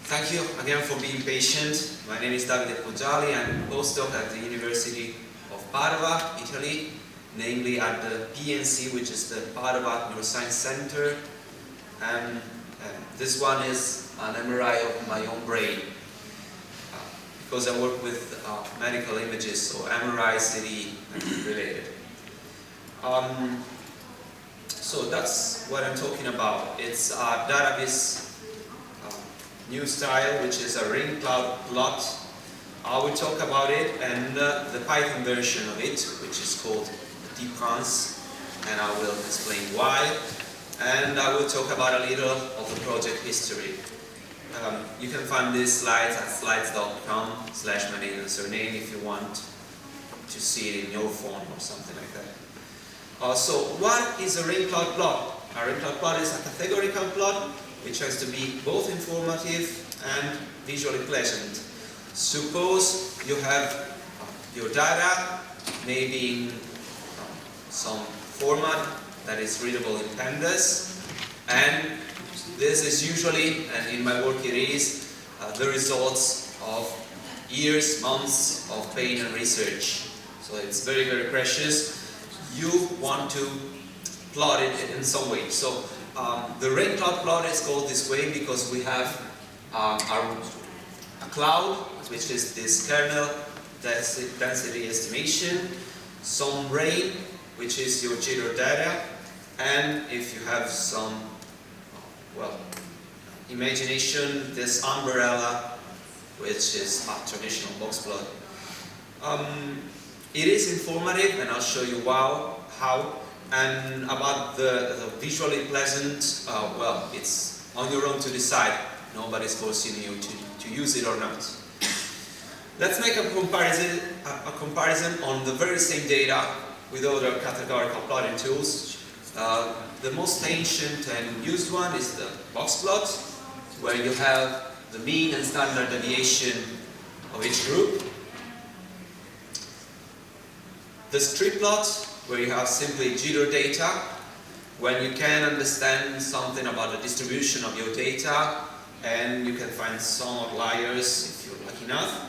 Thank you again for being patient. My name is Davide Poggiali. I'm a postdoc at the University of Padova, Italy, namely at the PNC, which is the Padova Neuroscience Center. And this one is an MRI of my own brain, because I work with medical images, so MRI, CT, and related. So that's what I'm talking about. It's a dataviz new style, which is a RainCloud Plot. I will talk about it and the Python version of it, which is called dataviz, and I will explain why. And I will talk about a little of the project history. You can find these slides at slides.com/my name and surname if you want to see it in your phone or something like that. So what is a RainCloud plot? A RainCloud plot is a categorical plot which has to be both informative and visually pleasant. Suppose you have your data maybe in some format that is readable in pandas, and this is usually, and in my work it is, the results of years, months of pain and research. So it's very, very precious. You want to plot it in some way. So the RainCloud plot is called this way because we have a cloud, which is this kernel density estimation, some rain, which is your jitter data, and if you have some, well, imagination, this umbrella, which is a traditional box plot. It is informative, and I'll show you how. And about the visually pleasant, well, it's on your own to decide. Nobody's forcing you to use it or not. Let's make a comparison on the very same data with other categorical plotting tools. The most ancient and used one is the box plot, where you have the mean and standard deviation of each group. The strip plot, where you have simply jitter data, when you can understand something about the distribution of your data, and you can find some outliers if you're lucky enough.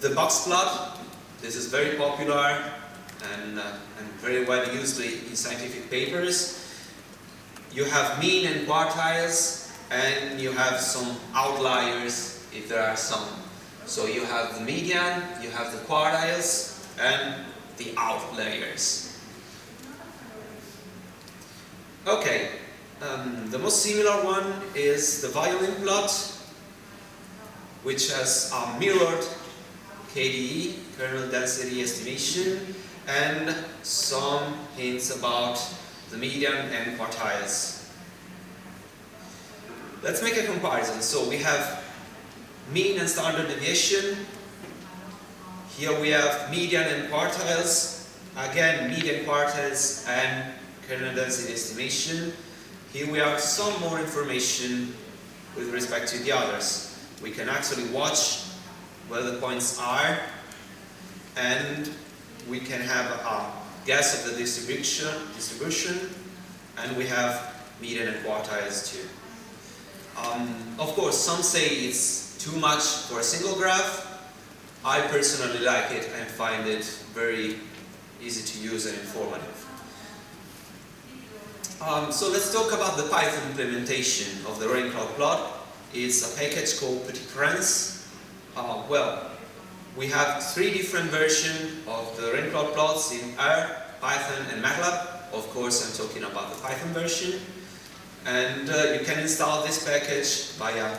The box plot, this is very popular and very widely used in scientific papers. You have mean and quartiles, and you have some outliers if there are some. So you have the median, you have the quartiles, and the outliers. Okay, the most similar one is the violin plot, which has a mirrored KDE, kernel density estimation, and some hints about the median and quartiles. Let's make a comparison. So we have mean and standard deviation. Here we have median and quartiles. Again, median, quartiles, and kernel density estimation. Here we have some more information with respect to the others. We can actually watch where the points are, and we can have a guess of the distribution, and we have median and quartiles too. Of course, some say it's too much for a single graph. I personally like it and find it very easy to use and informative. So let's talk about the Python implementation of the RainCloud plot. It's a package called PyCon. Well, we have 3 different versions of the RainCloud plots in R, Python, and MATLAB. Of course, I'm talking about the Python version. And you can install this package via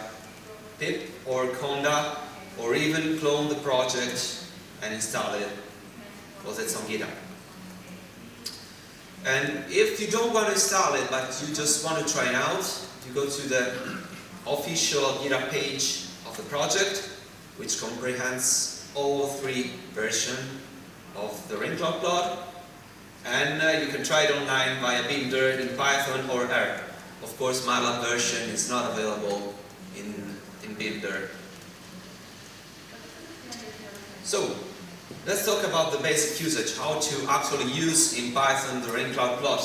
pip or conda, or even clone the project and install it, because it's on GitHub. And if you don't want to install it, but you just want to try it out, you go to the official GitHub page of the project, which comprehends all 3 versions of the RainCloud plot, and you can try it online via Builder in Python or R. Of course, MATLAB version is not available in Builder. So, let's talk about the basic usage, how to actually use in Python the RainCloud plot.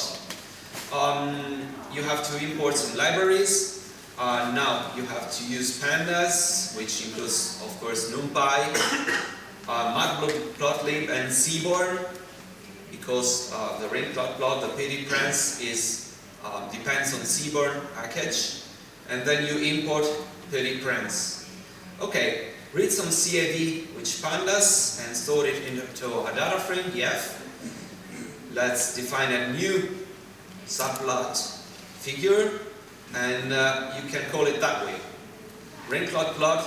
You have to import some libraries. Now you have to use pandas, which includes, of course, NumPy, matplotlib, and seaborn, because the RainCloud plot, the PD trans, depends on seaborn package, and then you import PD trans. Okay, read some CAD which pandas and store it into a data frame. Let's define a new subplot figure, and you can call it that way. RainCloud plot,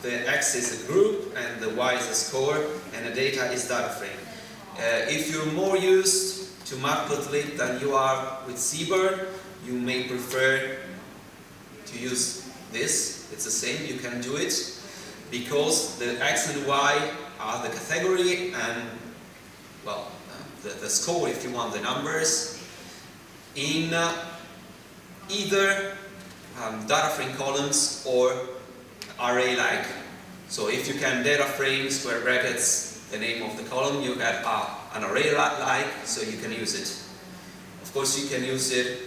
the X is a group and the Y is a score, and the data is data frame. If you're more used to matplotlib than you are with seaborn, you may prefer to use this. It's the same, you can do it, because the X and Y are the category and, well, the score, if you want the numbers, in either data frame columns or array-like. So if you can data frame square brackets the name of the column, you get an array-like, so you can use it. Of course, you can use it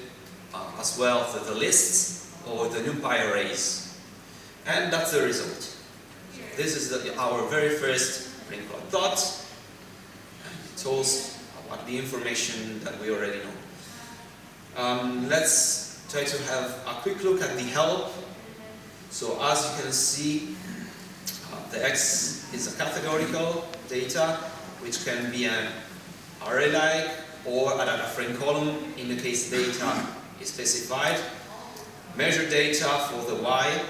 as well for the lists or the NumPy arrays. And that's the result. This is our very first RainCloud plot. It tells about the information that we already know. Let's try to have a quick look at the help. So as you can see, the X is a categorical data, which can be an array-like or a data frame column in the case data is specified. Measure data for the Y.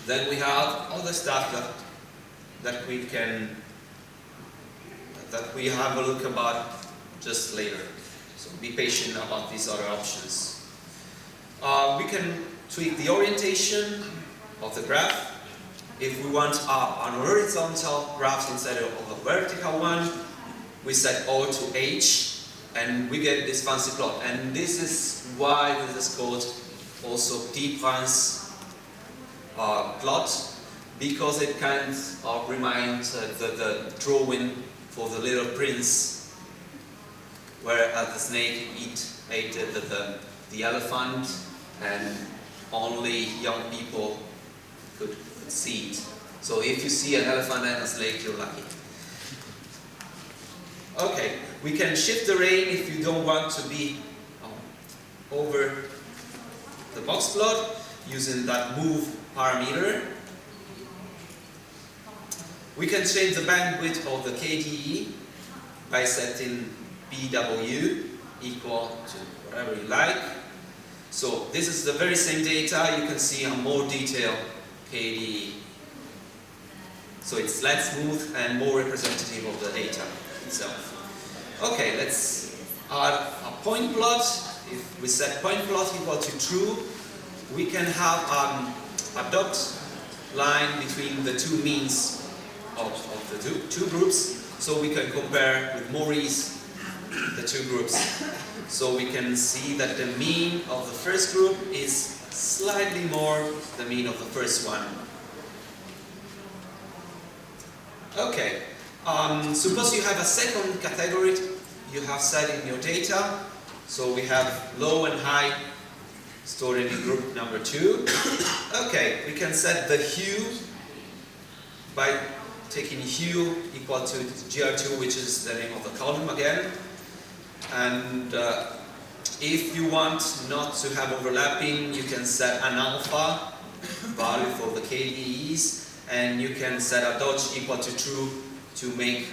Then we have other stuff that we have a look about just later. So be patient about these other options. We can tweak the orientation of the graph. If we want an horizontal graph instead of a vertical one, we set O to H and we get this fancy plot. And this is why this is called also T-trans plot, because it kind of reminds the drawing for the Little Prince, where the snake ate the elephant and only young people could see it. So if you see an elephant and a snake, you're lucky. Okay, we can shift the rain if you don't want to be over the box plot using that move parameter. We can change the bandwidth of the KDE by setting BW equal to whatever you like. So this is the very same data. You can see a more detailed KDE. So it's less smooth and more representative of the data itself. Okay, let's add a point plot. If we set point plot equal to true, we can have a dot line between the two means of the two groups, so we can compare with more ease the two groups. So we can see that the mean of the first group is slightly more the mean of the first one. Okay, suppose you have a second category you have set in your data. So we have low and high stored in group number 2. Okay, we can set the hue by taking hue equal to gr2, which is the name of the column again. And if you want not to have overlapping, you can set an alpha value for the KDEs, and you can set a dodge equal to true to make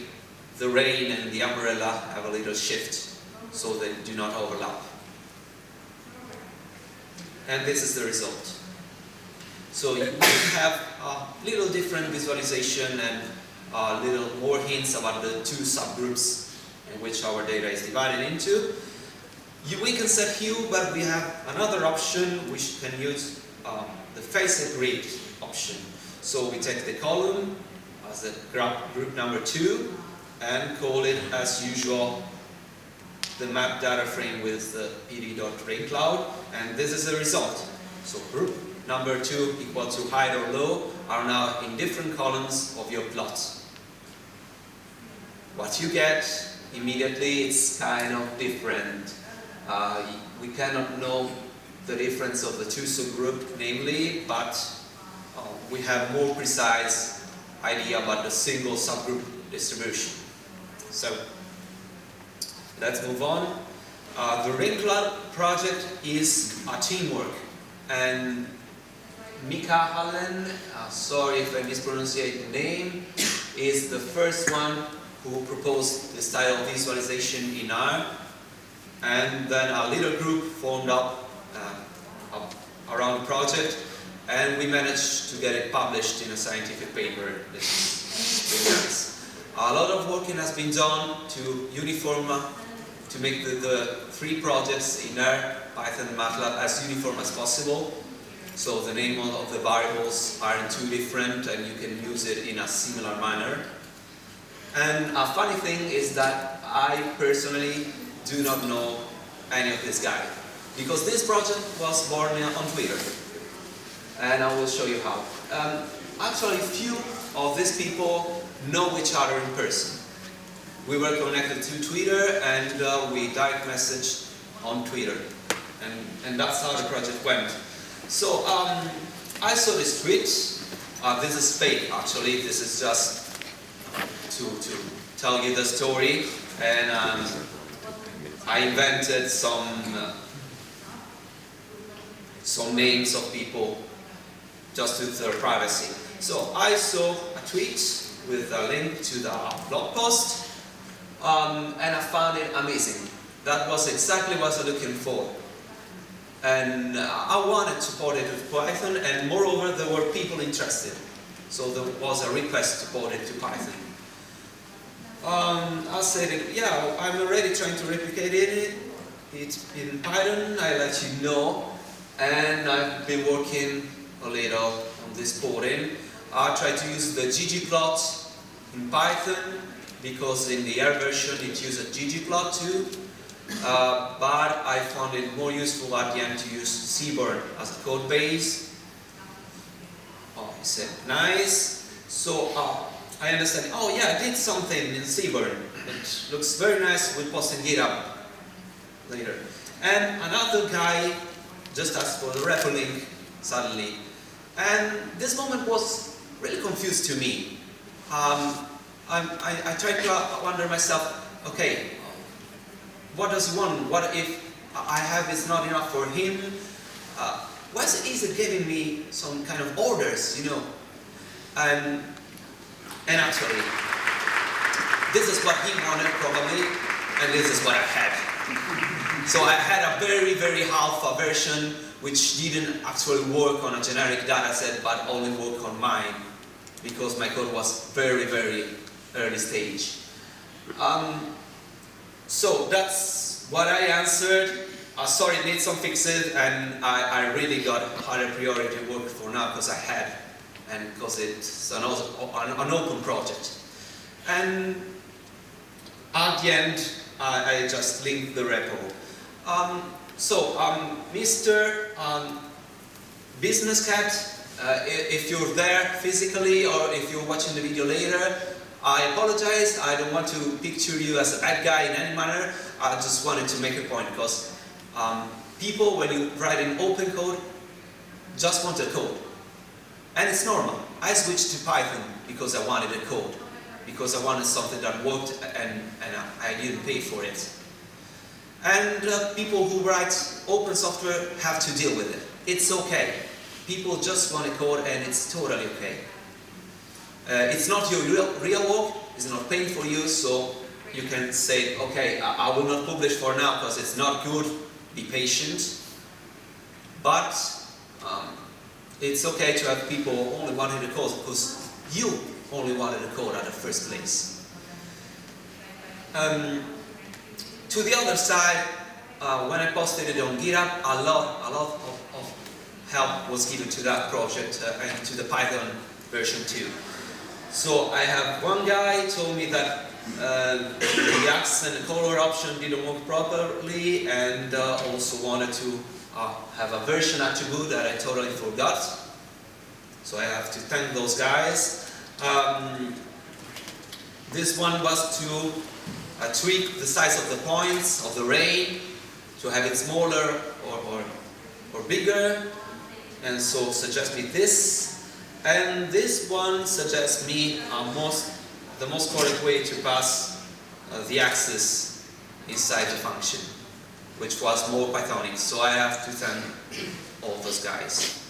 the rain and the umbrella have a little shift so they do not overlap. And this is the result. So you have a little different visualization and a little more hints about the two subgroups in which our data is divided into. We can set hue, but we have another option which can use the facet grid option. So we take the column as the group number 2 and call it as usual the map data frame with the pd.raincloud, and this is the result. So group number 2 equal to high or low are now in different columns of your plot. What you get immediately is kind of different. We cannot know the difference of the two subgroups, namely, but we have more precise idea about the single subgroup distribution. So let's move on. The RainCloud project is a teamwork, and Mika Hallen, sorry if I mispronounce the name, is the first one who proposed the style of visualization in R, and then a little group formed up around the project, and we managed to get it published in a scientific paper. This is really nice. A lot of work has been done to uniform, to make the three projects in R, Python and MATLAB as uniform as possible. So the name of the variables aren't too different, and you can use it in a similar manner. And a funny thing is that I personally do not know any of this guy, because this project was born on Twitter, and I will show you how. Actually, few of these people know each other in person. We were connected to Twitter, and we direct messaged on Twitter, and that's how the project went. So I saw this tweet. This is fake, actually. This is just to tell you the story, and I invented some names of people just to their privacy. So I saw a tweet with a link to the blog post, and I found it amazing. That was exactly what I was looking for. And I wanted to support it with Python, and moreover, there were people interested. So there was a request to port it to Python. I said, yeah, I'm already trying to replicate it. It's in Python, I let you know. And I've been working a little on this porting. I tried to use the ggplot in Python, because in the R version it uses ggplot too. But I found it more useful at the end to use Seaborn as a code base. Oh, he said, nice. So I understand, oh yeah, I did something in Seaborn. It looks very nice, we'll post in GitHub later. And another guy just asked for the repo link suddenly. And this moment was really confused to me. I tried to wonder myself, okay, what does he want? What if I have is not enough for him? Why is he giving me some kind of orders, you know? And actually, this is what he wanted probably, and this is what I had. So I had a very, very half version which didn't actually work on a generic dataset, but only work on mine, because my code was very, very early stage. So that's what I answered. Sorry, it needs some fixes, and I really got higher priority work for now because I had, and because it's an open project. And at the end, I just linked the repo. Mr. Business Cat, if you're there physically or if you're watching the video later, I apologize. I don't want to picture you as a bad guy in any manner. I just wanted to make a point, because people, when you write in open code, just want a code. And it's normal. I switched to Python because I wanted a code, because I wanted something that worked, and I didn't pay for it. And people who write open software have to deal with it. It's okay. People just want a code, and it's totally okay. It's not your real work, it's not paying for you, so you can say, okay, I will not publish for now because it's not good, be patient. But it's okay to have people only wanting the code because you only wanted the code at the first place. To the other side, when I posted it on GitHub, a lot of help was given to that project and to the Python version too. So I have one guy told me that the accent and color option didn't work properly, and also wanted to have a version attribute that I totally forgot. So I have to thank those guys. This one was to tweak the size of the points of the rain, to have it smaller or or bigger, and so suggest me this, and this one suggests me the most correct way to pass the access inside the function, which was more Pythonic, so I have to thank all those guys.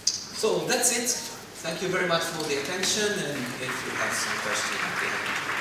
So that's it. Thank you very much for the attention, and if you have some questions,